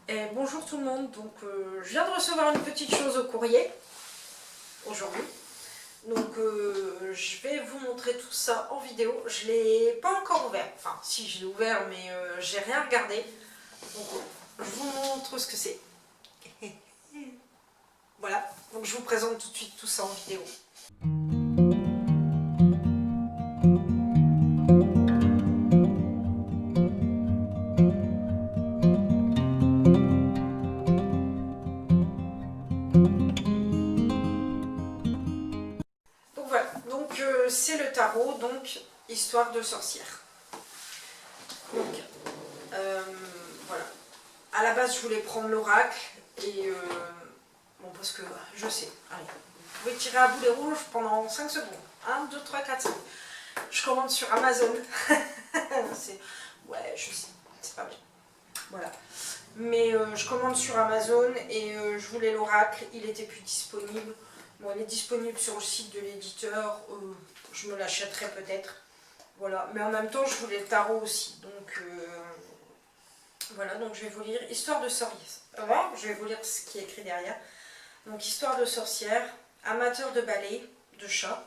Et bonjour tout le monde, donc je viens de recevoir une petite chose au courrier aujourd'hui. Donc je vais vous montrer tout ça en vidéo. Je ne l'ai pas encore ouvert, enfin si je l'ai ouvert mais j'ai rien regardé. Donc je vous montre ce que c'est. Voilà, donc je vous présente tout de suite tout ça en vidéo. Donc voilà, donc c'est le tarot, donc histoire de sorcière. Donc voilà, à la base je voulais prendre l'oracle et bon parce que je sais, allez, vous pouvez tirer à boulet rouge pendant 5 secondes, 1, 2, 3, 4, 5. Je commande sur Amazon, ouais je sais, c'est pas bien, voilà. Mais je commande sur Amazon et je voulais l'oracle, il était plus disponible. Bon, il est disponible sur le site de l'éditeur, je me l'achèterai peut-être. Voilà, mais en même temps je voulais le tarot aussi, donc voilà, donc je vais vous lire Histoire de sorcière. Je vais vous lire ce qui est écrit derrière. Donc Histoire de sorcière, amateur de ballet, de chat,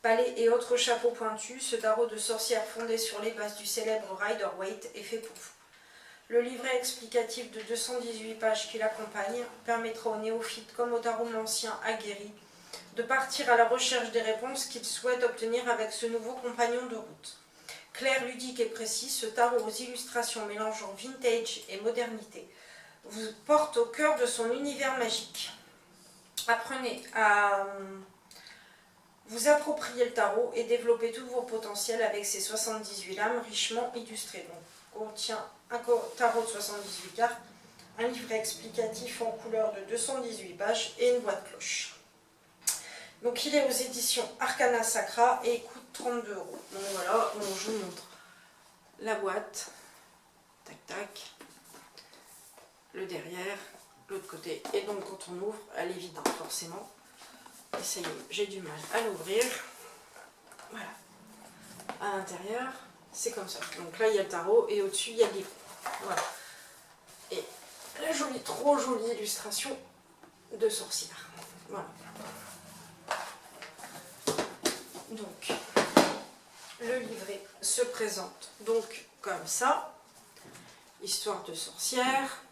balai et autres chapeaux pointus, ce tarot de sorcière fondé sur les bases du célèbre Rider-Waite est fait pour vous. Le livret explicatif de 218 pages qui l'accompagne permettra aux néophytes comme aux taromanciens aguerris de partir à la recherche des réponses qu'ils souhaitent obtenir avec ce nouveau compagnon de route. Clair, ludique et précis, ce tarot aux illustrations mélangeant vintage et modernité vous porte au cœur de son univers magique. Apprenez à vous approprier le tarot et développer tous vos potentiels avec ses 78 lames richement illustrées. Donc, contient un tarot de 78 cartes, un livret explicatif en couleur de 218 pages et une boîte cloche. Donc il est aux éditions Arcana Sacra et il coûte 32 €. Donc voilà, bon, je vous montre la boîte, tac tac, le derrière, l'autre côté. Et donc quand on ouvre, elle est vide forcément. Et ça y est, j'ai du mal à l'ouvrir. Voilà. À l'intérieur, c'est comme ça. Donc là, il y a le tarot et au-dessus, il y a le livre. Voilà. Et la jolie, trop jolie illustration de sorcière. Voilà. Donc, le livret se présente donc comme ça. Histoire de sorcière.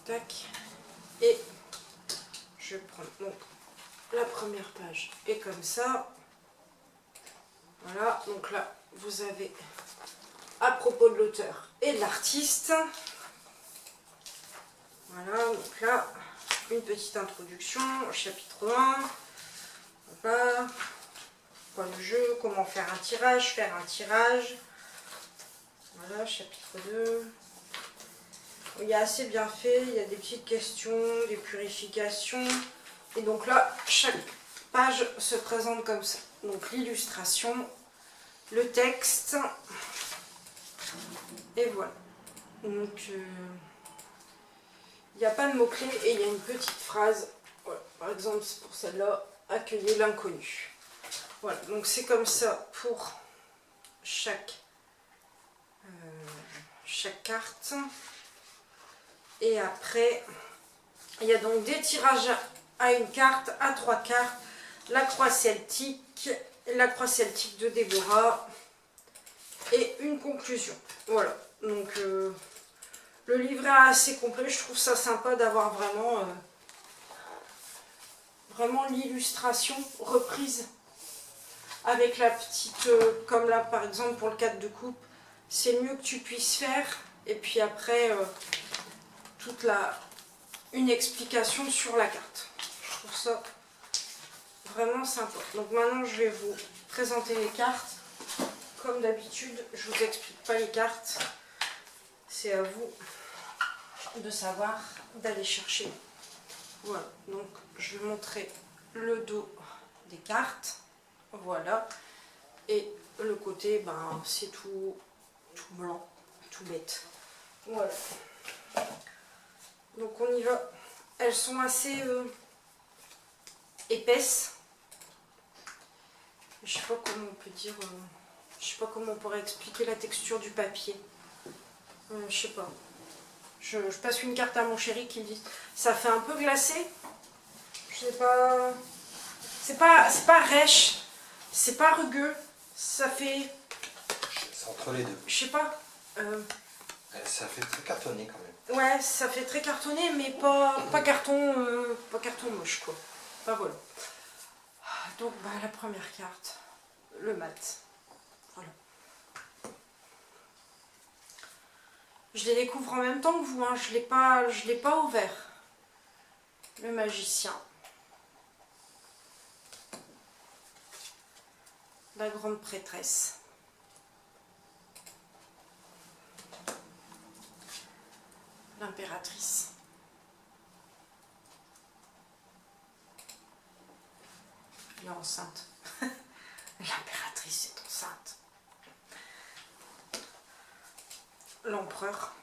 Tac. Et je prends donc la première page est comme ça. Voilà, donc là, vous avez à propos de l'auteur et de l'artiste. Voilà, donc là, une petite introduction au chapitre 1. Voilà. Quoi le jeu, comment faire un tirage. Voilà, chapitre 2. Il est assez bien fait, il y a des petites questions, des purifications. Et donc là, chaque page se présente comme ça. Donc l'illustration, le texte, et voilà. Donc il n'y a pas de mots-clés et il y a une petite phrase. Voilà. Par exemple, pour celle-là, accueillez l'inconnu. Voilà, donc c'est comme ça pour chaque carte. Et après, il y a donc des tirages à une carte, à 3 cartes, la croix celtique de Déborah et une conclusion. Voilà, donc le livret est assez complet, je trouve ça sympa d'avoir vraiment l'illustration reprise avec la petite, comme là par exemple pour le 4 de coupe, c'est le mieux que tu puisses faire. Et puis après, une explication sur la carte. Je trouve ça vraiment sympa. Donc maintenant je vais vous présenter les cartes. Comme d'habitude, je vous explique pas les cartes. C'est à vous de savoir, d'aller chercher. Voilà, donc je vais montrer le dos des cartes. Voilà. Et le côté, ben, c'est tout blanc, tout bête. Voilà. Donc on y va. Elles sont assez épaisses. Je sais pas comment on peut dire. Je sais pas comment on pourrait expliquer la texture du papier. Je sais pas. Je passe une carte à mon chéri qui me dit ça fait un peu glacé. Je sais pas. C'est pas rêche. C'est pas rugueux. Ça fait. C'est entre les deux. Je sais pas. Ça fait très cartonné quand même. Ouais, ça fait très cartonné, mais pas carton moche quoi. Pas voilà. Donc bah, la première carte, le mat. Voilà. Je les découvre en même temps que vous, hein. Je l'ai pas ouvert. Le magicien. La grande prêtresse. L'impératrice. Elle est enceinte. L'impératrice est enceinte. L'empereur.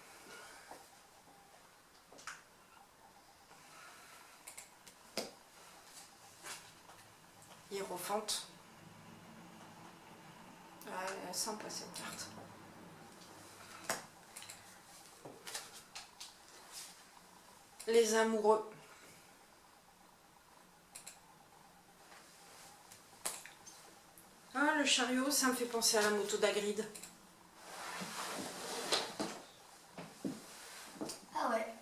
Hiérophante. Elle est sympa cette carte. Les amoureux. Ah, le chariot, ça me fait penser à la moto d'Hagrid. Ah ouais.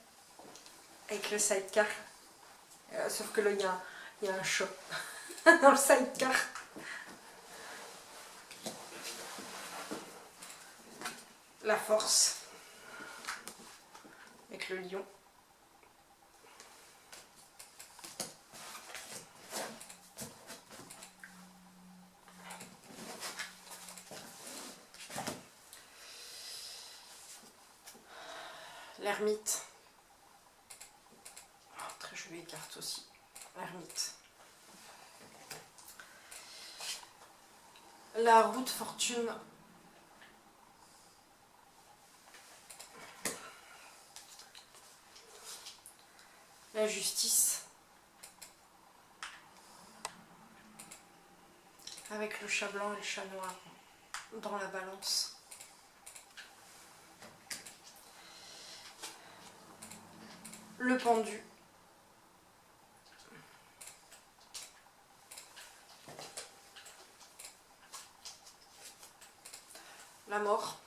Avec le sidecar. Sauf que là, il y a un chat dans le sidecar. La force. Avec le lion. L'ermite. Oh, très jolie carte aussi. L'ermite. La roue de fortune. La justice. Avec le chat blanc et le chat noir dans la balance. Le pendu. La mort.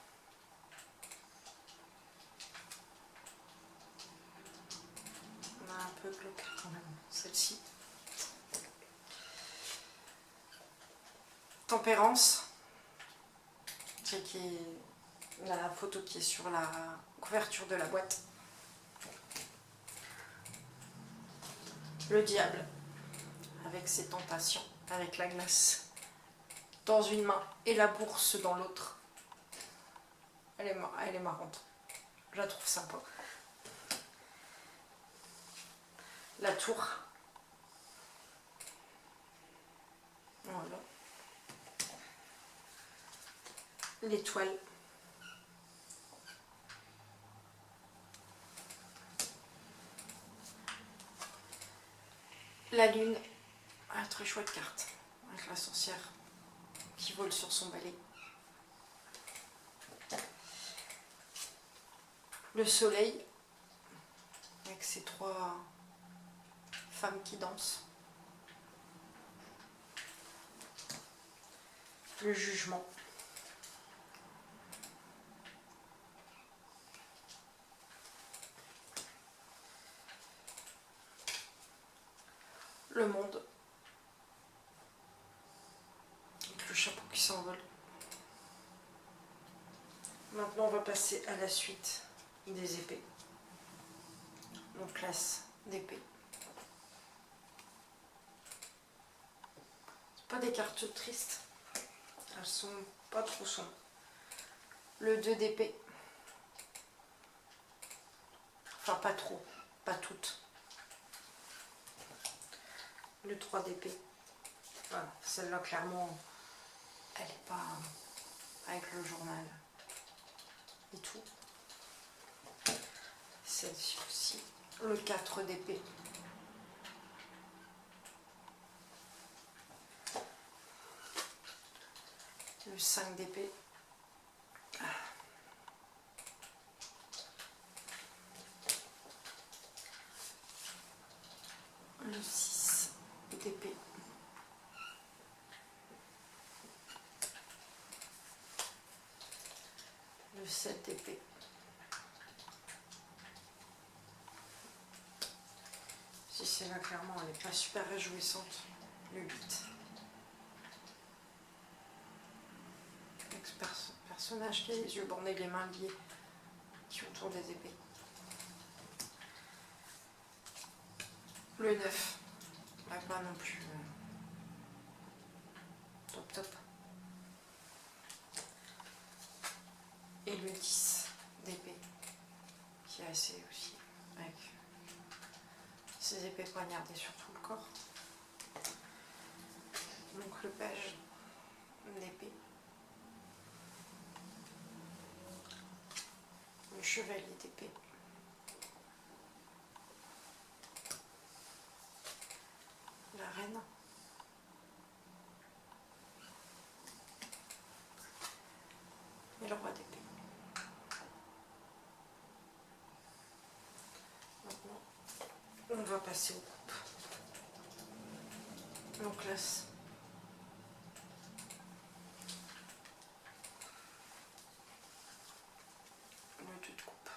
On a un peu glauque quand même, celle-ci. Tempérance. C'est qui est la photo qui est sur la couverture de la boîte. Le diable, avec ses tentations, avec la glace dans une main et la bourse dans l'autre. Elle est marrante. Je la trouve sympa. La tour. Voilà. L'étoile. La lune. Ah, très chouette carte. Avec la sorcière qui vole sur son balai. Le soleil. Avec ses trois femmes qui dansent. Le jugement. Le monde. Avec le chapeau qui s'envole. Maintenant, on va passer à la suite des épées. Donc, classe d'épée. C'est pas des cartes tristes. Elles sont pas trop sombres. Le 2 d'épée. Enfin, pas trop. Pas toutes. Le 3 d'épée. Voilà, celle-là, clairement, elle n'est pas avec le journal et tout. Celle-ci aussi. Le 4 d'épée. Le 5 d'épée. Le 6 d'épée. Le 7 d'épée. Si c'est là, clairement, elle n'est pas super réjouissante. Le 8. Personnage qui a les yeux bandés, les mains liées, qui autour des épées. Le 9. Pas non plus. Top top. Et le 10 d'épée, qui est assez aussi, avec ses épées poignardées sur tout le corps. Donc le page d'épée. Le chevalier d'épée. La reine. Et le roi d'épée. Maintenant, on va passer aux coupes. Donc là, le 2 de coupe.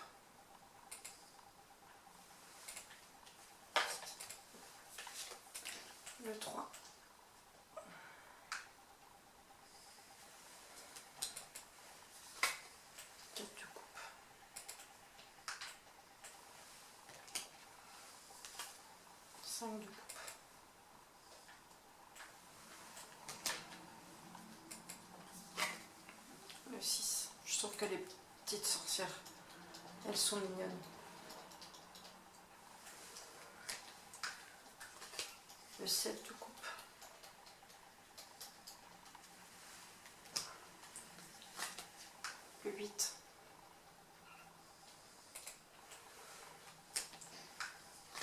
Le 3. De coupe. Le 6. Je trouve que les petites sorcières, elles sont mignonnes. Le 7 de coupe. Le 8.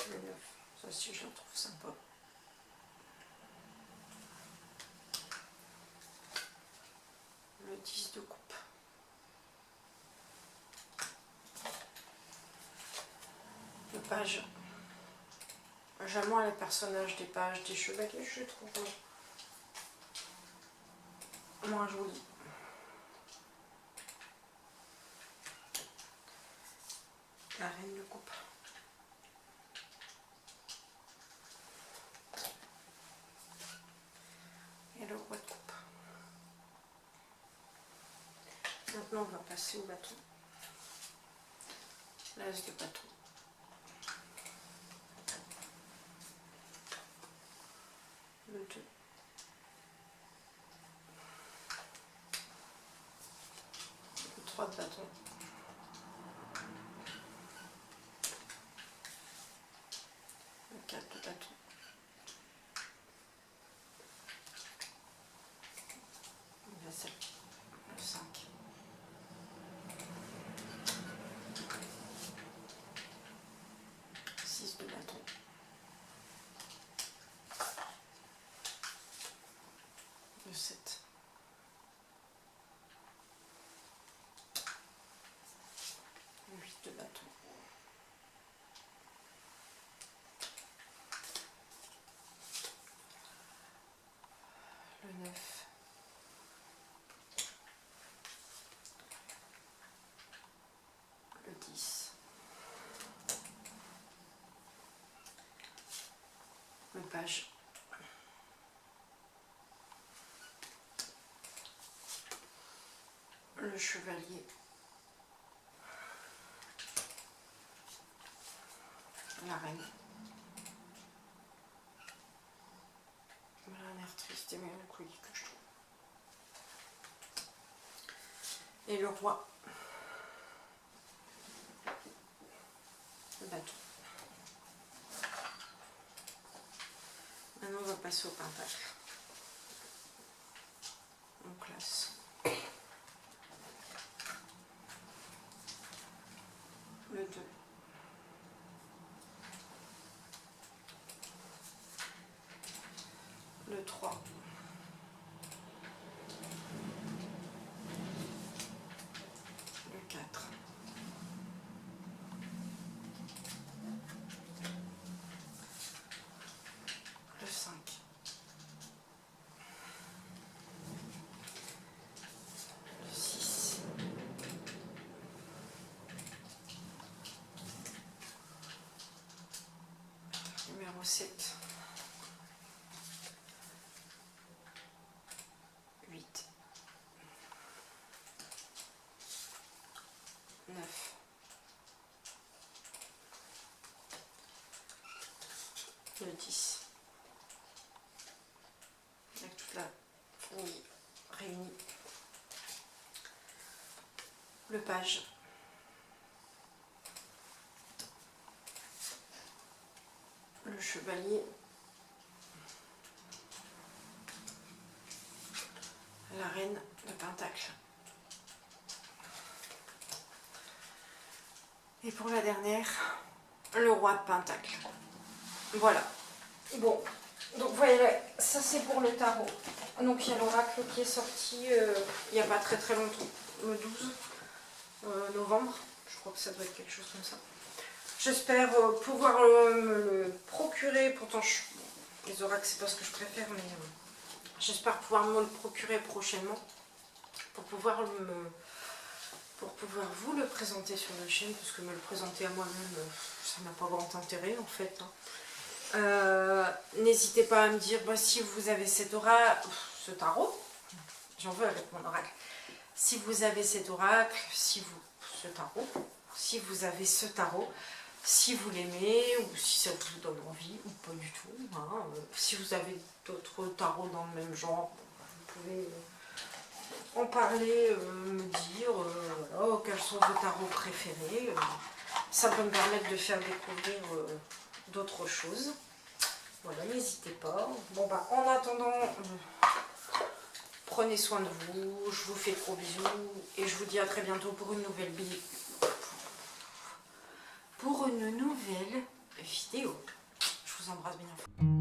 Le 9. Ça aussi, je le trouve sympa. Le 10 de coupe. Le page. J'aime moins les personnages des pages, des chevaliers, je trouve moins jolis. La reine de coupe. Et le roi de coupe. Maintenant, on va passer au bâton. L'as de bâton. Le 2. Le 3 de bâton. Le 4 de bâton. Le 7. Le 5. De bâton. Le 7. Le 8 de bâton. Le 9. Le 10. Le page. Le chevalier. La reine. Elle a un air triste et mélancolique, je trouve. Et le roi. Le bâton. Maintenant, on va passer au pentacle. On classe. Le 2. Le 3. Le 4. 7, 8, 9, le 10, avec toute la famille réunie, le page, le chevalier, la reine de pentacle. Et pour la dernière, le roi de pentacle. Voilà. Bon, donc vous voyez, ça c'est pour le tarot. Donc il y a l'oracle qui est sorti il n'y a pas très longtemps, le 12 novembre. Je crois que ça doit être quelque chose comme ça. J'espère pouvoir me le procurer. Pourtant, les oracles, c'est pas ce que je préfère, mais j'espère pouvoir me le procurer prochainement pour pouvoir vous le présenter sur la chaîne, parce que me le présenter à moi-même, ça n'a pas grand intérêt en fait. N'hésitez pas à me dire si vous avez ce tarot, j'en veux avec mon oracle. Si vous avez cet oracle, si vous avez ce tarot, si vous l'aimez ou si ça vous donne envie ou pas du tout. Si vous avez d'autres tarots dans le même genre, vous pouvez en parler, me dire voilà, quels sont vos tarots préférés. Ça peut me permettre de faire découvrir d'autres choses. Voilà, n'hésitez pas. Bon bah en attendant, prenez soin de vous, je vous fais de gros bisous et je vous dis à très bientôt pour une nouvelle vidéo. Je vous embrasse bien.